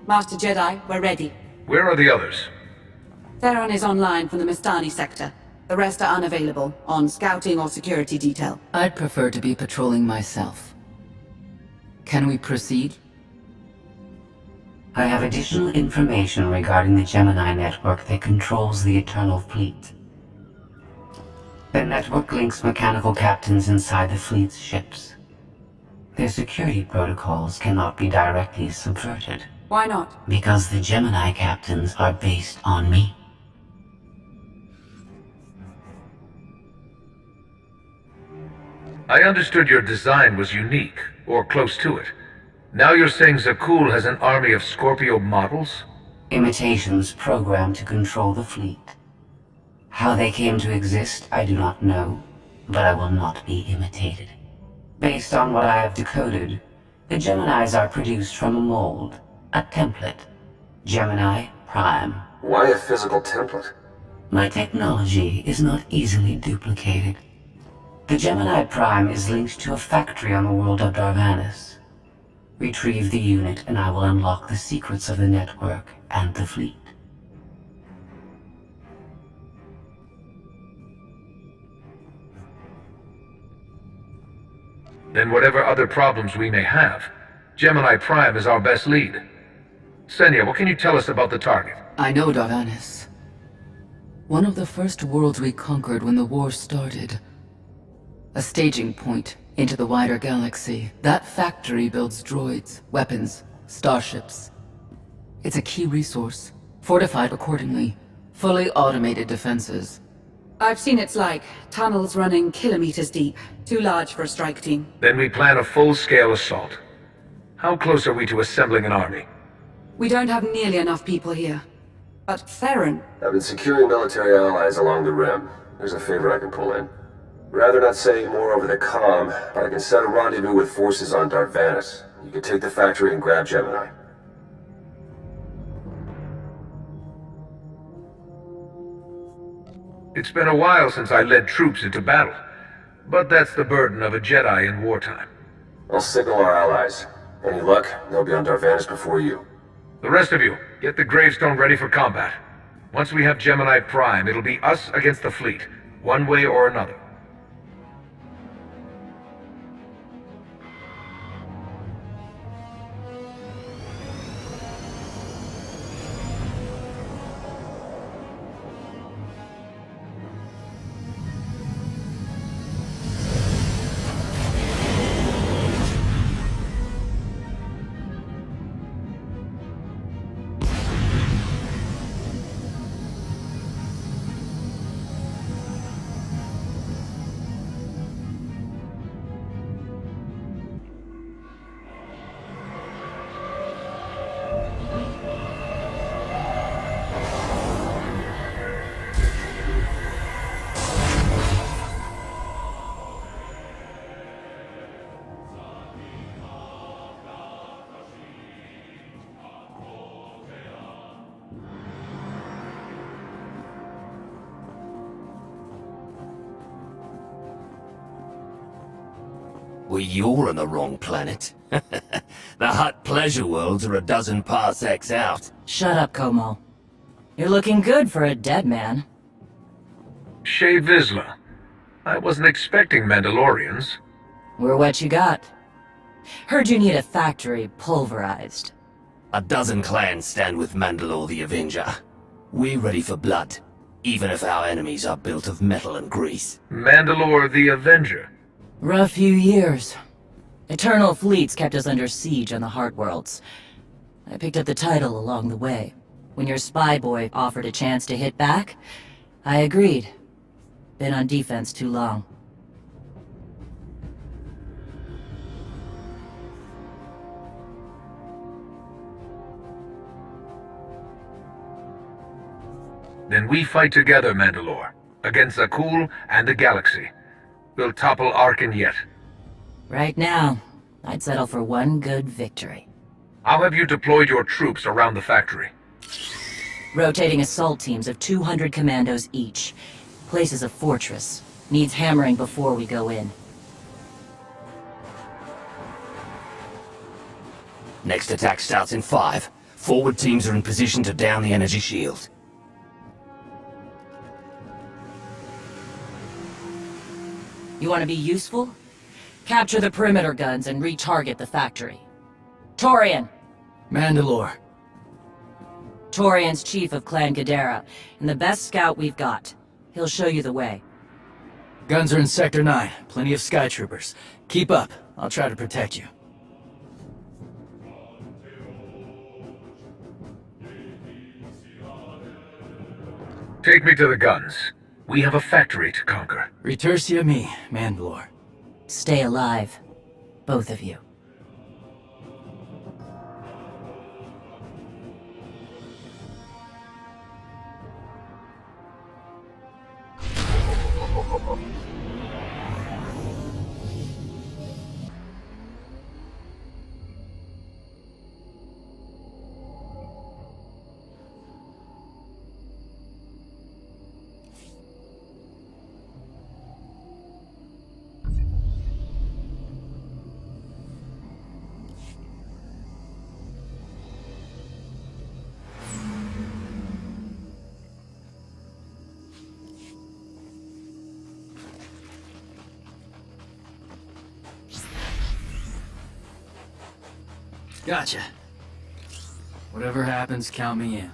Master Jedi, we're ready. Where are the others? Theron is online from the Mistani sector. The rest are unavailable, on scouting or security detail. I'd prefer to be patrolling myself. Can we proceed? I have additional information regarding the Gemini network that controls the Eternal Fleet. The network links mechanical captains inside the fleet's ships. Their security protocols cannot be directly subverted. Why not? Because the Gemini captains are based on me. I understood your design was unique, or close to it. Now you're saying Zakul has an army of Scorpio models? Imitations programmed to control the fleet. How they came to exist, I do not know, but I will not be imitated. Based on what I have decoded, the Geminis are produced from a mold, a template. Gemini Prime. Why a physical template? My technology is not easily duplicated. The Gemini Prime is linked to a factory on the world of Darvanis. Retrieve the unit and I will unlock the secrets of the network and the fleet. Then whatever other problems we may have, Gemini Prime is our best lead. Senya, what can you tell us about the target? I know Darvanis. One of the first worlds we conquered when the war started. A staging point into the wider galaxy. That factory builds droids, weapons, starships. It's a key resource, fortified accordingly. Fully automated defenses. I've seen its like. Tunnels running kilometers deep. Too large for a strike team. Then we plan a full-scale assault. How close are we to assembling an army? We don't have nearly enough people here. But Theron... I've been securing military allies along the rim. There's a favor I can pull in. Rather not say more over the comm, but I can set a rendezvous with forces on Darvanis. You can take the factory and grab Gemini. It's been a while since I led troops into battle, but that's the burden of a Jedi in wartime. I'll signal our allies. Any luck, they'll be on Darvanis before you. The rest of you, get the gravestone ready for combat. Once we have Gemini Prime, it'll be us against the fleet, one way or another. Well, you're on the wrong planet. The Hutt pleasure worlds are a dozen parsecs out. Shut up, Como. You're looking good for a dead man. Shay Vizsla. I wasn't expecting Mandalorians. We're what you got. Heard you need a factory pulverized. A dozen clans stand with Mandalore the Avenger. We're ready for blood, even if our enemies are built of metal and grease. Mandalore the Avenger. Rough few years. Eternal fleets kept us under siege on the Heart Worlds. I picked up the title along the way. When your spy boy offered a chance to hit back, I agreed. Been on defense too long. Then we fight together, Mandalore, against Zakul and the galaxy. We'll topple Arkin yet. Right now, I'd settle for one good victory. How have you deployed your troops around the factory? Rotating assault teams of 200 commandos each. Place is a fortress. Needs hammering before we go in. Next attack starts in 5, Forward teams are in position to down the energy shield. You want to be useful? Capture the perimeter guns and retarget the factory. Torian! Mandalore. Torian's chief of Clan Ghidorah, and the best scout we've got. He'll show you the way. Guns are in Sector 9. Plenty of Sky Troopers. Keep up. I'll try to protect you. Take me to the guns. We have a factory to conquer. Retursia me, Mandalore. Stay alive. Both of you. Gotcha. Whatever happens, count me in.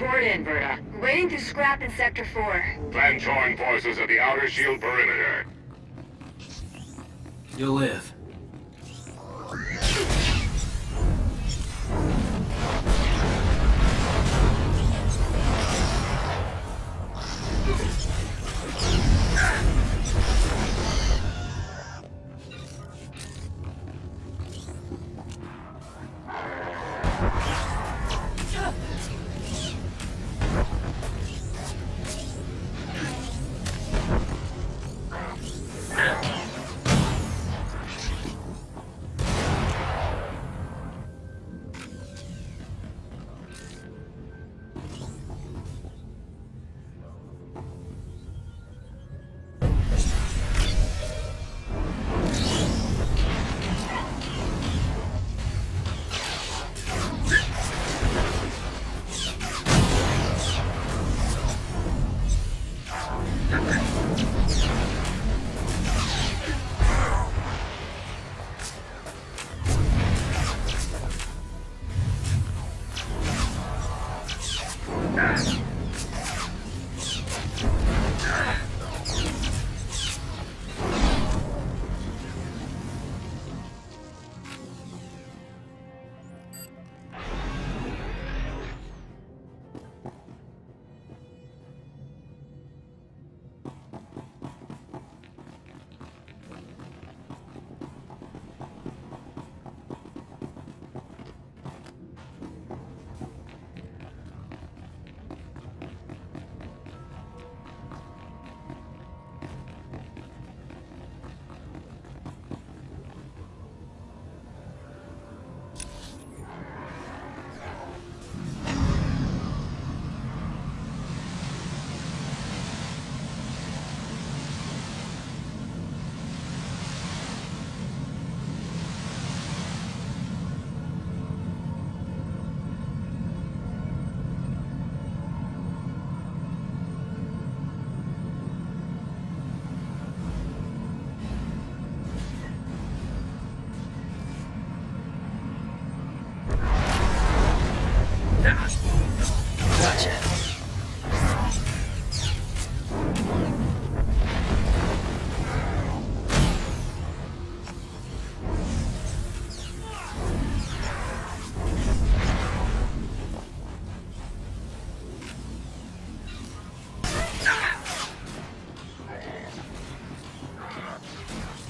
Report in, Verda. Waiting to scrap in Sector 4. Plan join forces at the outer shield perimeter. You'll live.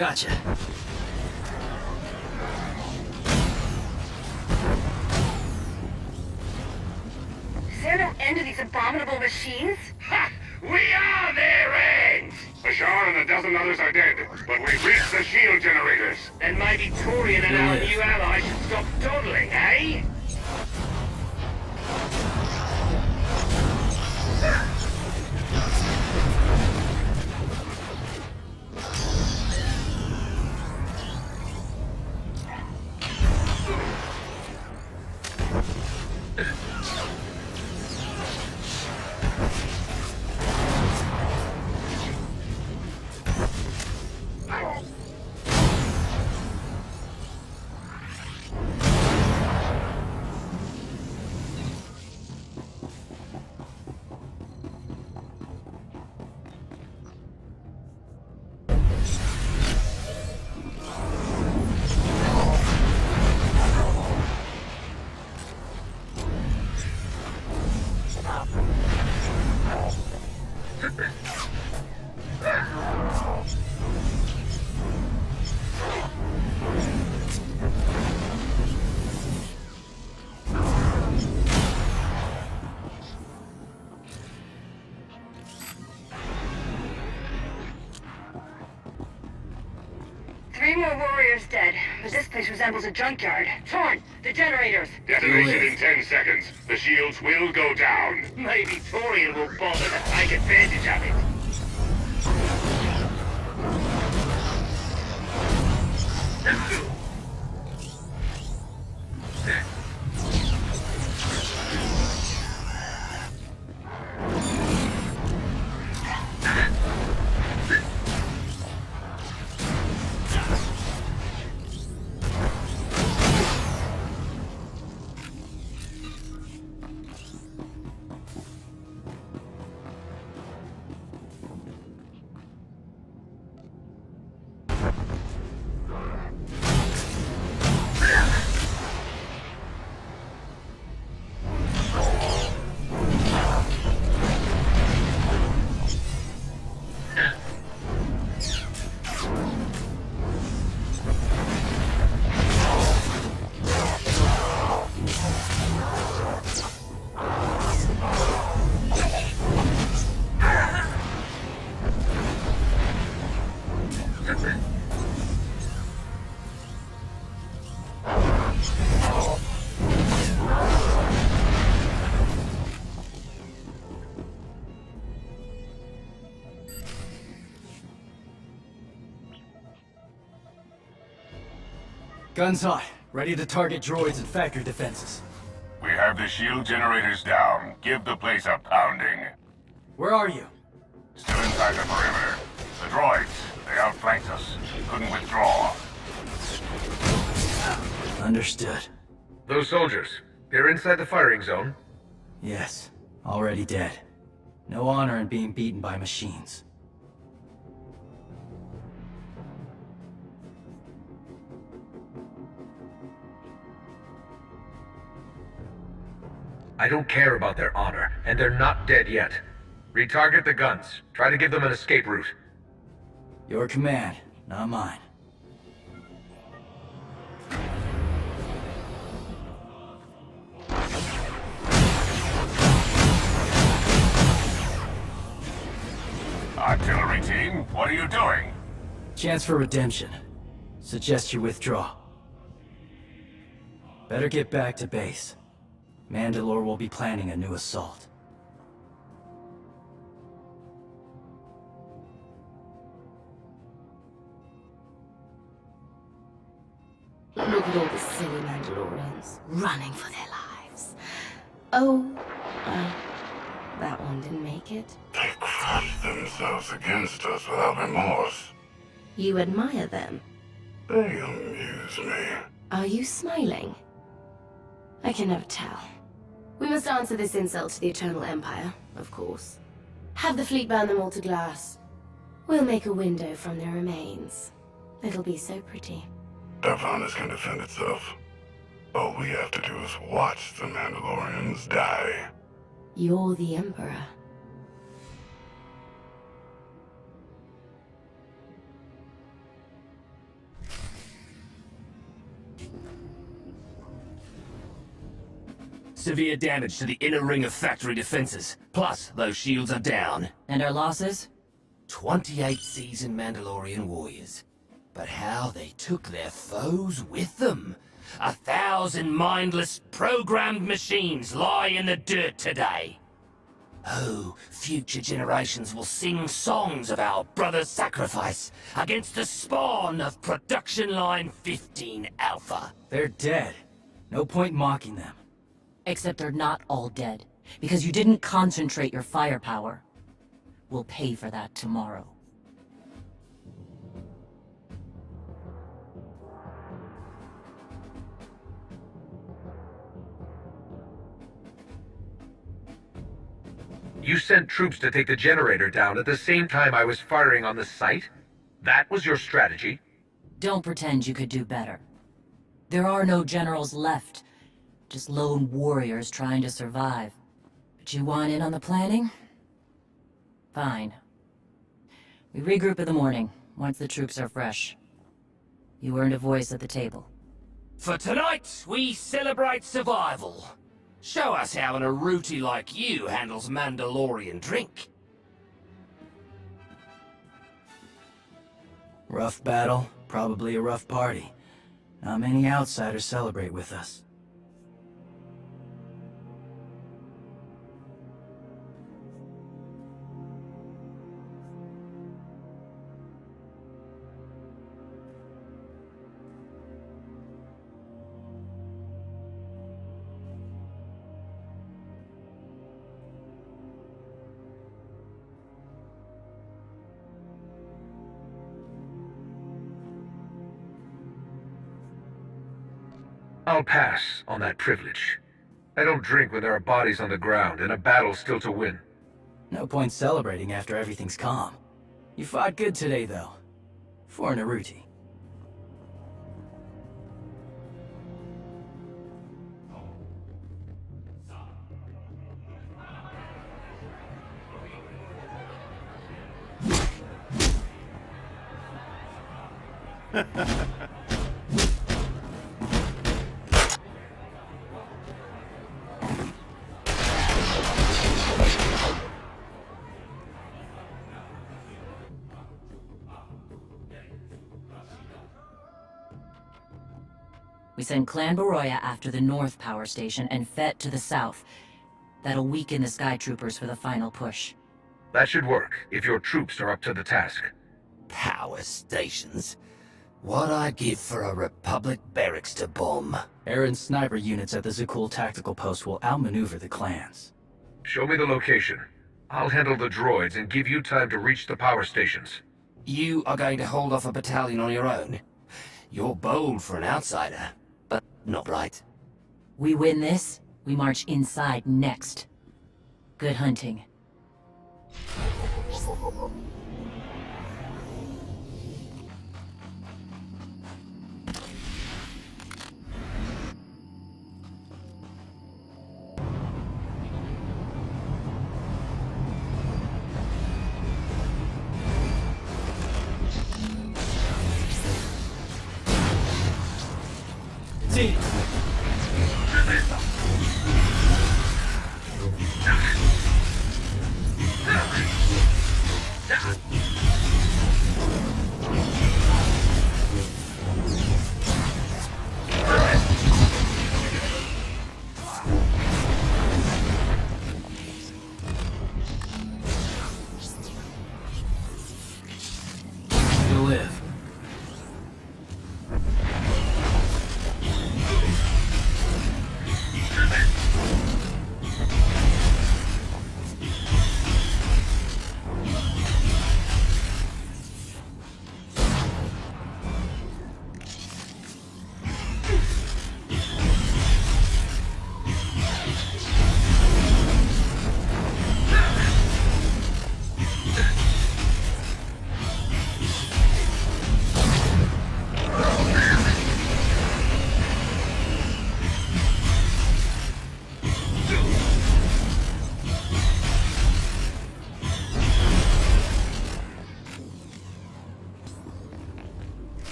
Gotcha. Is there no end to these abominable machines? Ha! We are their end! Bashar and a dozen others are dead, but we've reached the shield generators. Then maybe Torian and our new ally should stop dawdling, eh? Three more warriors dead, but this place resembles a junkyard. Torn, the generators! Detonation in 10 seconds. The shields will go down. Maybe Torian will bother to take advantage of it. Guns hot. Ready to target droids and factory defenses. We have the shield generators down. Give the place a pounding. Where are you? Still inside the perimeter. The droids, they outflanked us. Couldn't withdraw. Understood. Those soldiers, they're inside the firing zone? Yes. Already dead. No honor in being beaten by machines. I don't care about their honor, and they're not dead yet. Retarget the guns. Try to give them an escape route. Your command, not mine. Artillery team, what are you doing? Chance for redemption. Suggest you withdraw. Better get back to base. Mandalore will be planning a new assault. Look at all the silly Mandalorians running for their lives. Oh, that one didn't make it. They crushed themselves against us without remorse. You admire them. They amuse me. Are you smiling? I can never tell. We must answer this insult to the Eternal Empire, of course. Have the fleet burn them all to glass. We'll make a window from their remains. It'll be so pretty. Darvanus can defend itself. All we have to do is watch the Mandalorians die. You're the Emperor. Severe damage to the inner ring of factory defenses. Plus, those shields are down. And our losses? 28 seasoned Mandalorian warriors. But how they took their foes with them. 1,000 mindless, programmed machines lie in the dirt today. Oh, future generations will sing songs of our brother's sacrifice against the spawn of Production Line 15 Alpha. They're dead. No point mocking them. Except they're not all dead, because you didn't concentrate your firepower. We'll pay for that tomorrow. You sent troops to take the generator down at the same time I was firing on the site? That was your strategy? Don't pretend you could do better. There are no generals left. Just lone warriors trying to survive. But you want in on the planning? Fine. We regroup in the morning, once the troops are fresh. You earned a voice at the table. For tonight, we celebrate survival. Show us how an Aruti like you handles Mandalorian drink. Rough battle, probably a rough party. Not many outsiders celebrate with us. I'll pass on that privilege. I don't drink when there are bodies on the ground and a battle still to win. No point celebrating after everything's calm. You fought good today, though. For an Aruti. We send Clan Baroya after the North Power Station and Fett to the south. That'll weaken the Sky Troopers for the final push. That should work, if your troops are up to the task. Power stations. What I'd give for a Republic barracks to bomb. Aaron's sniper units at the Zakul tactical post will outmaneuver the clans. Show me the location. I'll handle the droids and give you time to reach the power stations. You are going to hold off a battalion on your own? You're bold for an outsider, but not right. We win this, we march inside next. Good hunting. See. You live.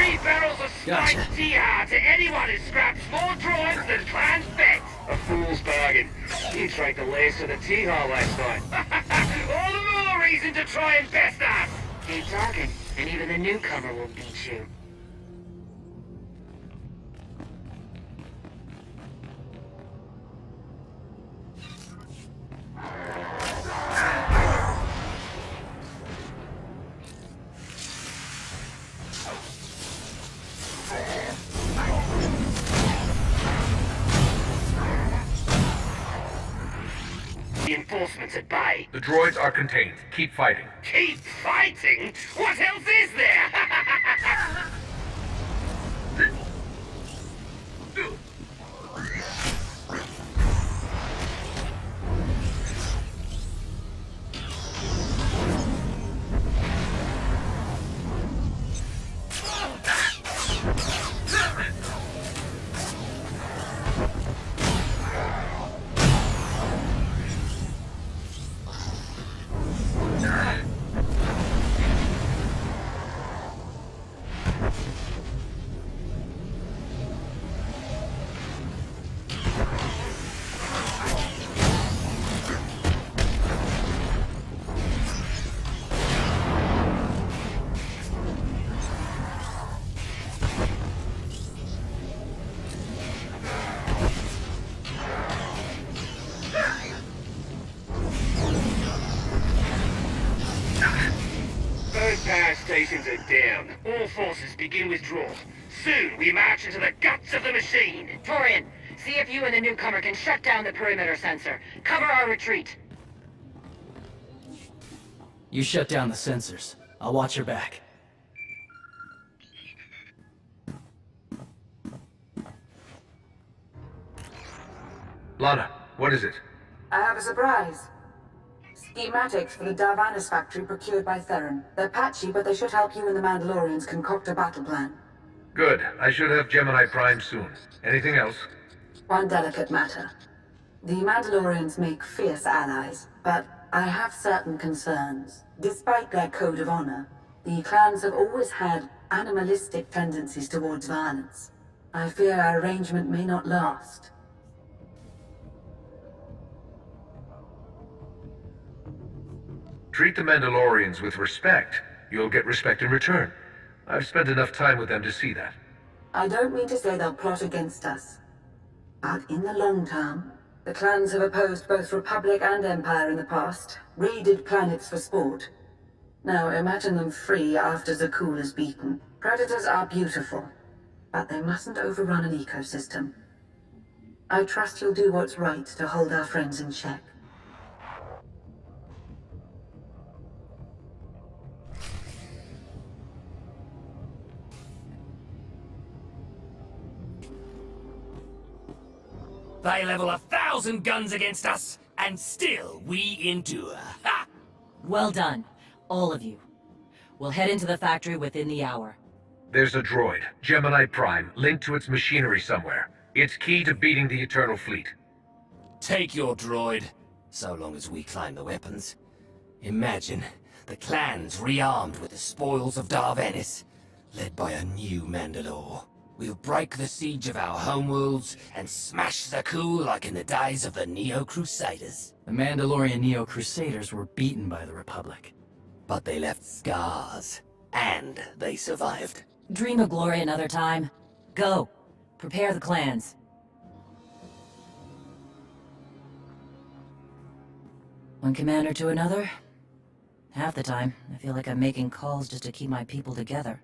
3 barrels of spiked Gotcha. TR to anyone who scraps more droids than Clan's bet. A fool's bargain. You tried the lace of the T-Har last night. All the more reason to try and best us. Keep talking, and even the newcomer will beat you. Reinforcements at bay. The droids are contained. Keep fighting. Keep fighting? What else is there? Both power stations are down. All forces begin withdrawal. Soon we march into the guts of the machine. Torian, see if you and the newcomer can shut down the perimeter sensor. Cover our retreat. You shut down the sensors. I'll watch your back. Lana, what is it? I have a surprise. Schematics for the Darvanis factory procured by Theron. They're patchy, but they should help you and the Mandalorians concoct a battle plan. Good. I should have Gemini Prime soon. Anything else? One delicate matter. The Mandalorians make fierce allies, but I have certain concerns. Despite their code of honor, the clans have always had animalistic tendencies towards violence. I fear our arrangement may not last. Treat the Mandalorians with respect. You'll get respect in return. I've spent enough time with them to see that. I don't mean to say they'll plot against us. But in the long term, the clans have opposed both Republic and Empire in the past, raided planets for sport. Now imagine them free after Zakul is beaten. Predators are beautiful, but they mustn't overrun an ecosystem. I trust you'll do what's right to hold our friends in check. They level 1,000 guns against us, and still we endure. Ha! Well done, all of you. We'll head into the factory within the hour. There's a droid, Gemini Prime, linked to its machinery somewhere. It's key to beating the Eternal Fleet. Take your droid, so long as we climb the weapons. Imagine the clans rearmed with the spoils of Darvanis, led by a new Mandalore. We'll break the siege of our homeworlds and smash Zakul like in the days of the Neo-Crusaders. The Mandalorian Neo-Crusaders were beaten by the Republic. But they left scars, and they survived. Dream of glory another time. Go. Prepare the clans. One commander to another. Half the time, I feel like I'm making calls just to keep my people together.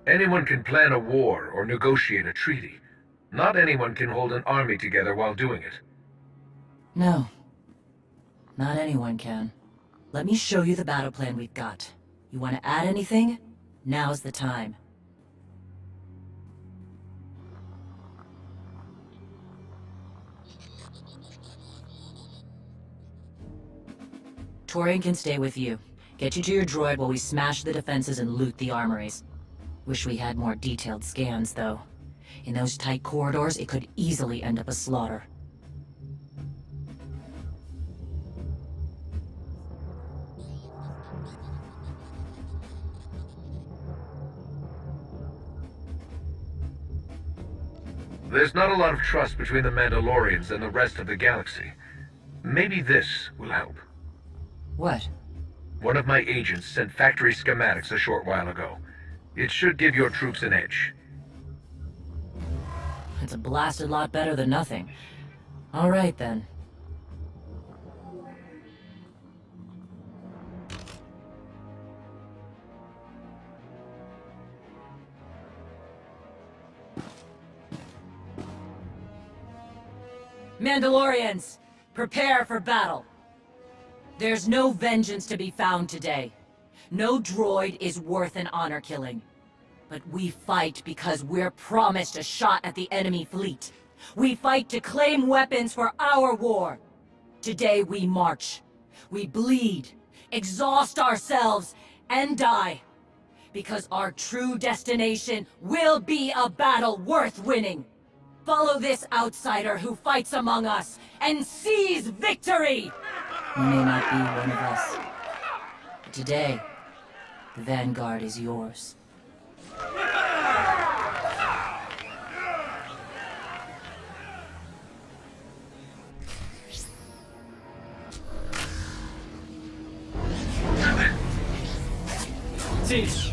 Anyone can plan a war or negotiate a treaty. Not anyone can hold an army together while doing it. No. Not anyone can. Let me show you the battle plan we've got. You want to add anything? Now's the time. Torian can stay with you. Get you to your droid while we smash the defenses and loot the armories. Wish we had more detailed scans, though. In those tight corridors, it could easily end up a slaughter. There's not a lot of trust between the Mandalorians and the rest of the galaxy. Maybe this will help. What? One of my agents sent factory schematics a short while ago. It should give your troops an edge. It's a blasted lot better than nothing. All right, then. Mandalorians, prepare for battle. There's no vengeance to be found today. No droid is worth an honor killing. But we fight because we're promised a shot at the enemy fleet. We fight to claim weapons for our war. Today we march. We bleed, exhaust ourselves, and die. Because our true destination will be a battle worth winning. Follow this outsider who fights among us and seize victory! You may not be one of us. But today, the Vanguard is yours. See.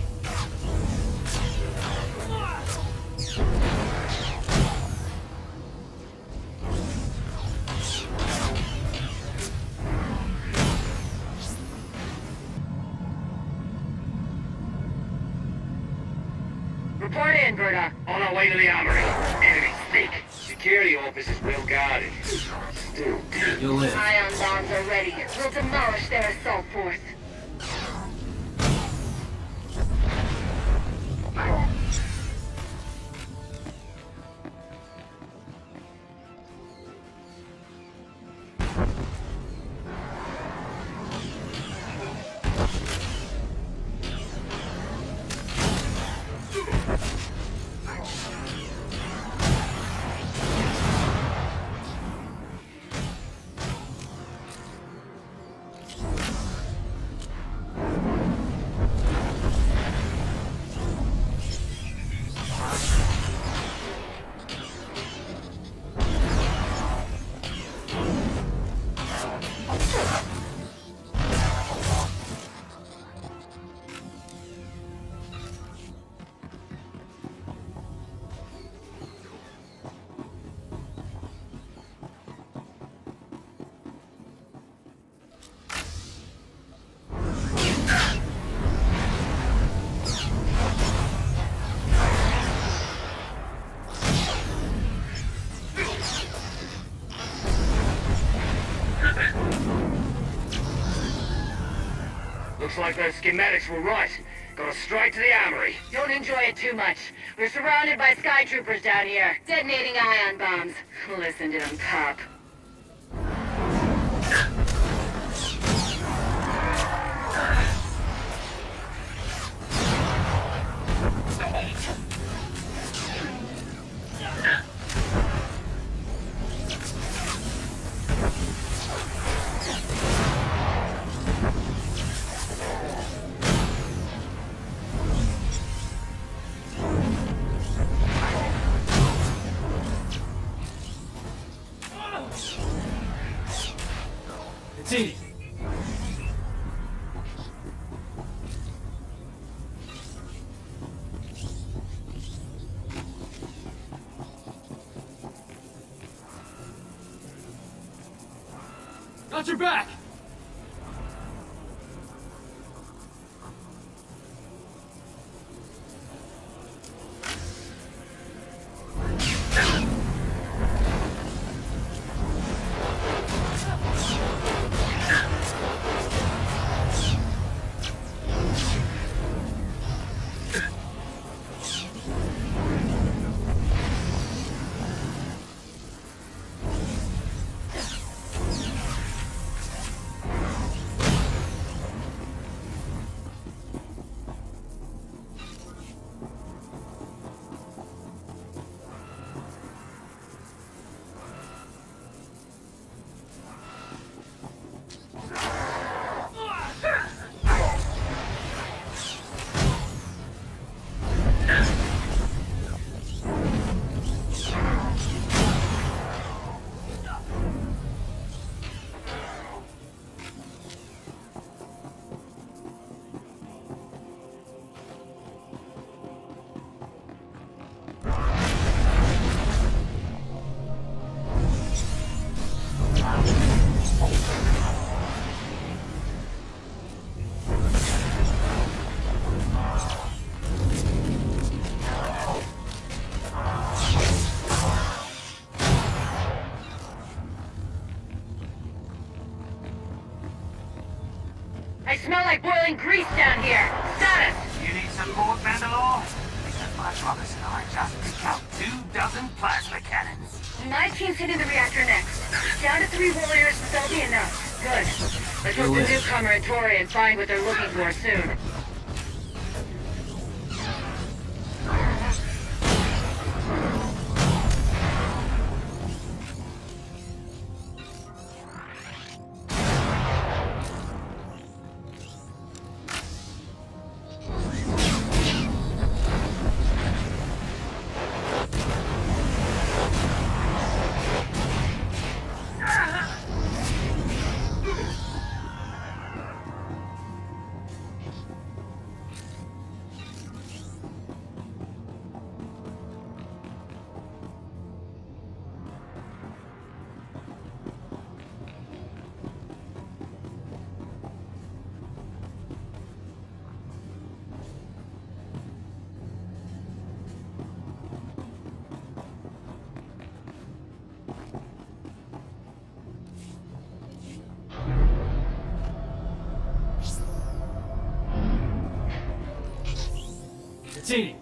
Report in, Verda. On our way to the armory. Enemy thick. Security office is well guarded. Still deep. You'll live. Ion bombs are ready. We'll demolish their assault force. Looks like those schematics were right. Got us straight to the armory. Don't enjoy it too much. We're surrounded by sky troopers down here, detonating ion bombs. Listen to them pop. It's easy. Got your back! like boiling grease down here. Status! You need support, Mandalore? Because my brothers and I just picked up 24 plasma cannons. My team's hitting the reactor next. Down to 3 warriors, that'll be enough. Good. Let's hope the newcomer and Torian find what they're looking for soon. Team.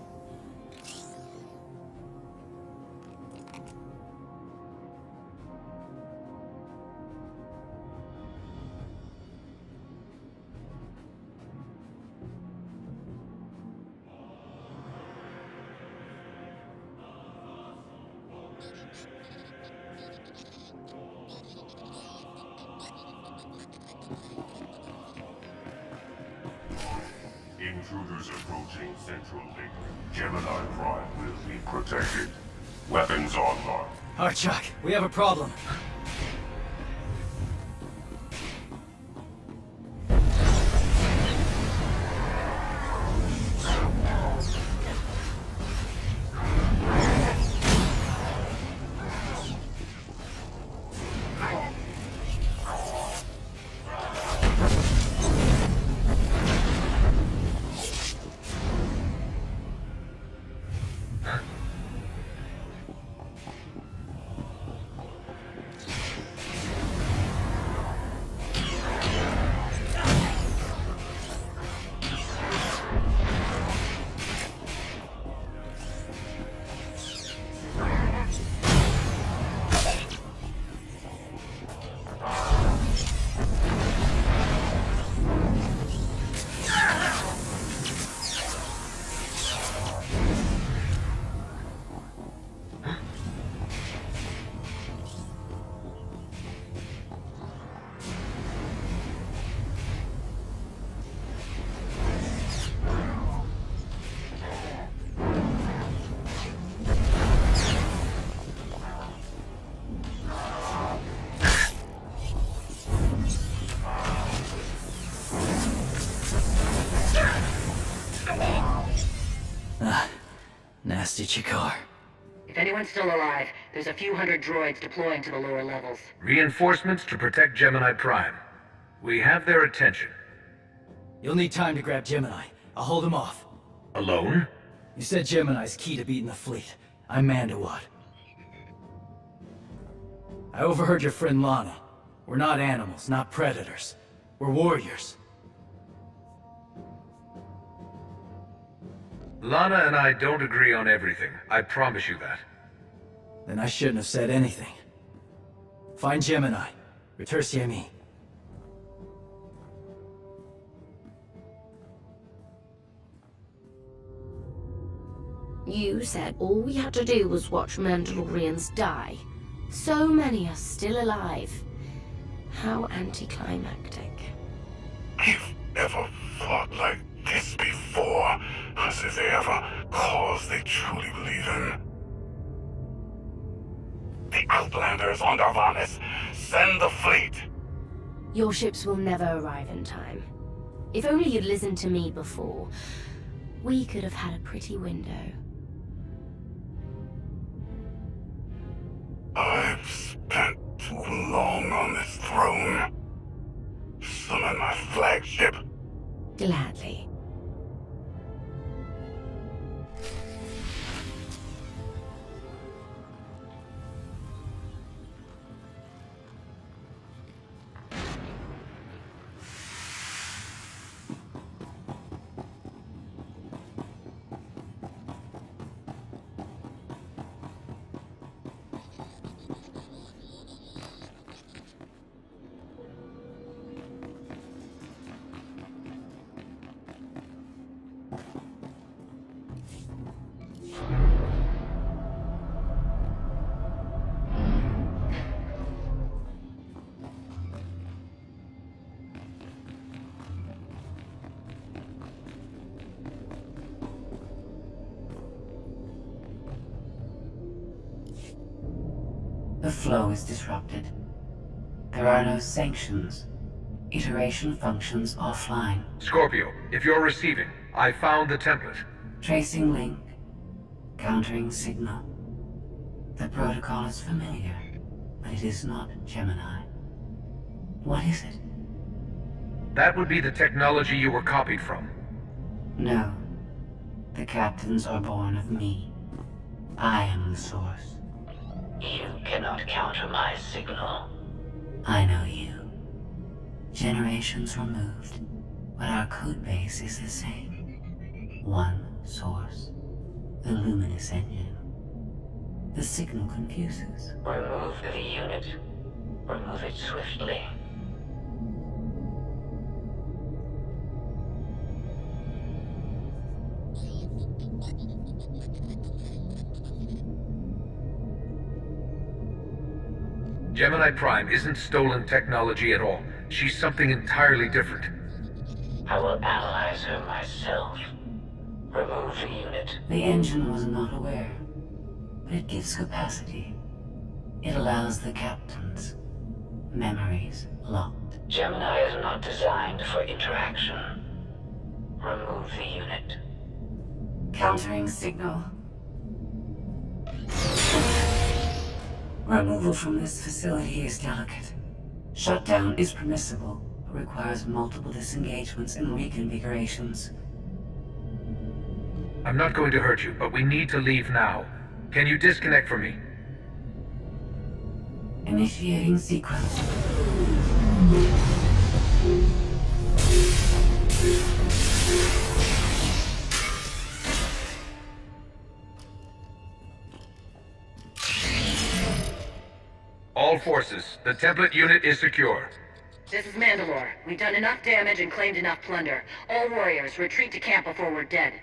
Intruders approaching Central Link. Gemini Prime will be protected. Weapons online. Chuck, we have a problem. Nasty Chikar. If anyone's still alive, there's a few hundred droids deploying to the lower levels. Reinforcements to protect Gemini Prime. We have their attention. You'll need time to grab Gemini. I'll hold him off. Alone? You said Gemini's key to beating the fleet. I'm Mandalore. I overheard your friend Lana. We're not animals, not predators. We're warriors. Lana and I don't agree on everything. I promise you that. Then I shouldn't have said anything. Find Gemini. Retursi me. You said all we had to do was watch Mandalorians die. So many are still alive. How anticlimactic. I've never fought like this before. As if they ever cause they truly believe in. The Outlanders on Darvanis. Send the fleet. Your ships will never arrive in time. If only you'd listened to me before, we could have had a pretty window. I've spent too long on this throne. Summon my flagship. Gladly. The flow is disrupted. There are no sanctions. Iteration functions offline. Scorpio, if you're receiving, I found the template. Tracing link. Countering signal. The protocol is familiar, but it is not Gemini. What is it? That would be the technology you were copied from. No. The captains are born of me. I am the source. You cannot counter my signal. I know you. Generations removed, but our code base is the same. One source. The luminous engine. The signal confuses. Remove the unit. Remove it swiftly. Gemini Prime isn't stolen technology at all. She's something entirely different. I will analyze her myself. Remove the unit. The engine was not aware, but it gives capacity. It allows the captains. Memories locked. Gemini is not designed for interaction. Remove the unit. Countering signal. Removal from this facility is delicate. Shutdown is permissible, but requires multiple disengagements and reconfigurations. I'm not going to hurt you, but we need to leave now. Can you disconnect from me? Initiating sequence. All forces, the template unit is secure. This is Mandalore. We've done enough damage and claimed enough plunder. All warriors, retreat to camp before we're dead.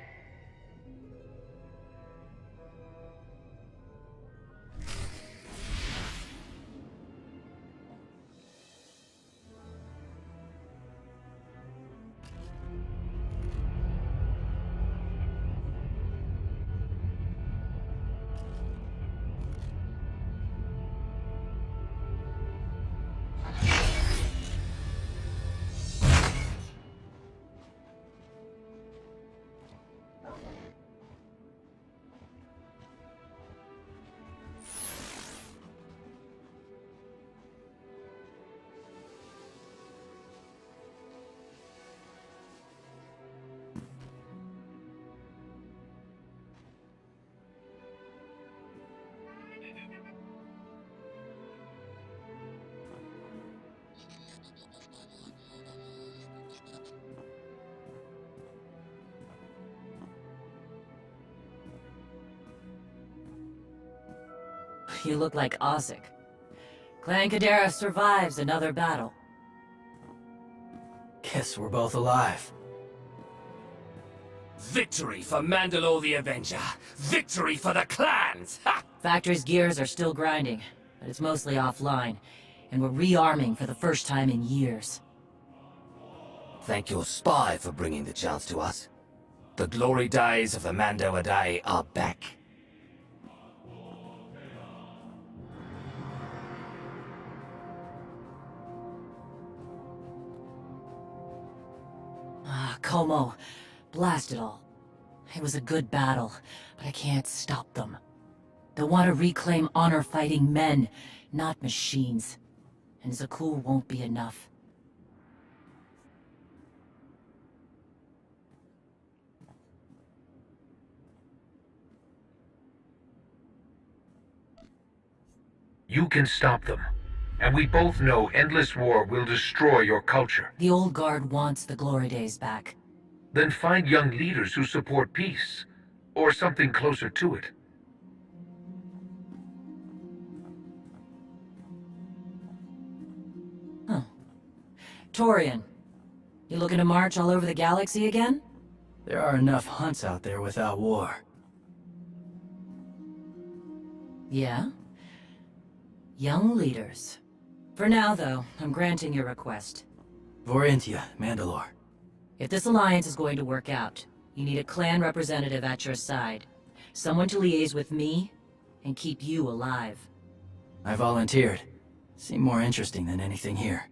You look like Osik. Clan Kadera survives another battle. Guess we're both alive. Victory for Mandalore the Avenger! Victory for the clans! Ha! Factory's gears are still grinding, but it's mostly offline, and we're rearming for the first time in years. Thank your spy for bringing the chance to us. The glory days of the Mando Adai are back. Como, blast it all. It was a good battle, but I can't stop them. They want to reclaim honor-fighting men, not machines. And Zakuul won't be enough. You can stop them. And we both know endless war will destroy your culture. The old guard wants the glory days back. Then find young leaders who support peace. Or something closer to it. Huh. Torian, you looking to march all over the galaxy again? There are enough hunts out there without war. Yeah? Young leaders. For now, though, I'm granting your request. Vorintia, Mandalore. If this alliance is going to work out, you need a clan representative at your side. Someone to liaise with me and keep you alive. I volunteered. Seemed more interesting than anything here.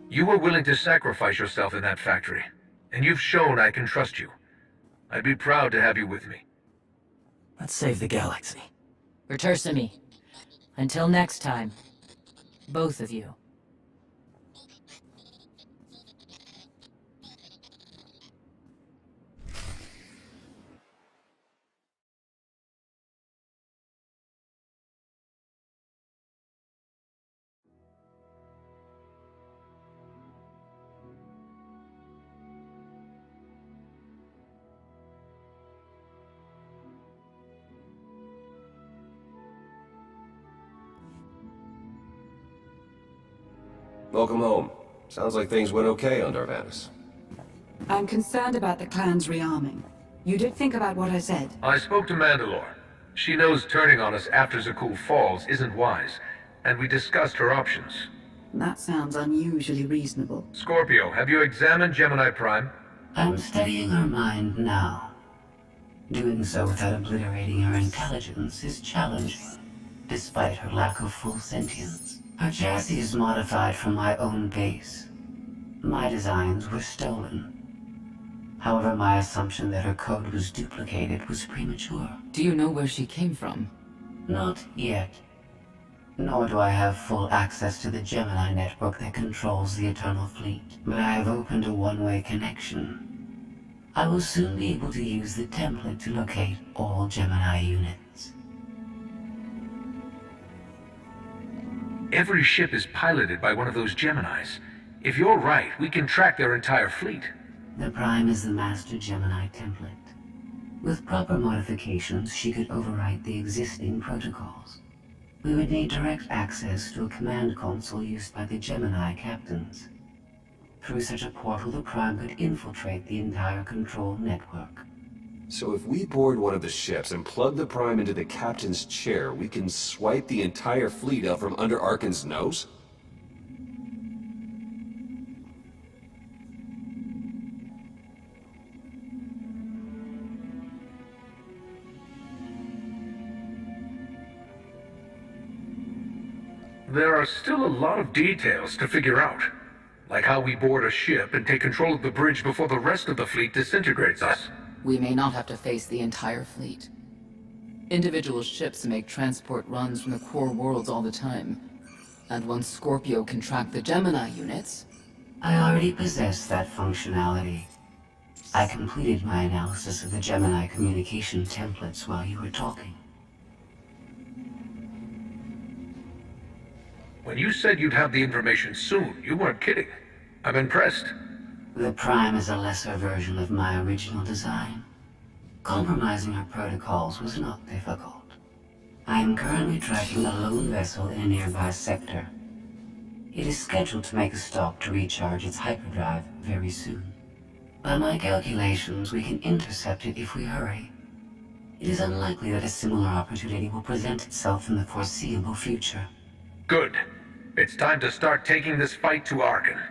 You were willing to sacrifice yourself in that factory, and you've shown I can trust you. I'd be proud to have you with me. Let's save the galaxy. Return to me. Until next time, both of you. Welcome home. Sounds like things went okay on Darvanis. I'm concerned about the clan's rearming. You did think about what I said? I spoke to Mandalore. She knows turning on us after Zakul falls isn't wise, and we discussed her options. That sounds unusually reasonable. Scorpio, have you examined Gemini Prime? I'm studying her mind now. Doing so without obliterating her intelligence is challenging, despite her lack of full sentience. Her chassis is modified from my own base. My designs were stolen. However, my assumption that her code was duplicated was premature. Do you know where she came from? Not yet. Nor do I have full access to the Gemini network that controls the Eternal Fleet. But I have opened a one-way connection. I will soon be able to use the template to locate all Gemini units. Every ship is piloted by one of those Geminis. If you're right, we can track their entire fleet. The Prime is the master Gemini template. With proper modifications, she could overwrite the existing protocols. We would need direct access to a command console used by the Gemini captains. Through such a portal, the Prime could infiltrate the entire control network. So if we board one of the ships and plug the Prime into the captain's chair, we can swipe the entire fleet out from under Arkan's nose? There are still a lot of details to figure out. Like how we board a ship and take control of the bridge before the rest of the fleet disintegrates us. We may not have to face the entire fleet. Individual ships make transport runs from the core worlds all the time. And once Scorpio can track the Gemini units... I already possess that functionality. I completed my analysis of the Gemini communication templates while you were talking. When you said you'd have the information soon, you weren't kidding. I'm impressed. The Prime is a lesser version of my original design. Compromising her protocols was not difficult. I am currently tracking a lone vessel in a nearby sector. It is scheduled to make a stop to recharge its hyperdrive very soon. By my calculations, we can intercept it if we hurry. It is unlikely that a similar opportunity will present itself in the foreseeable future. Good. It's time to start taking this fight to Arkan.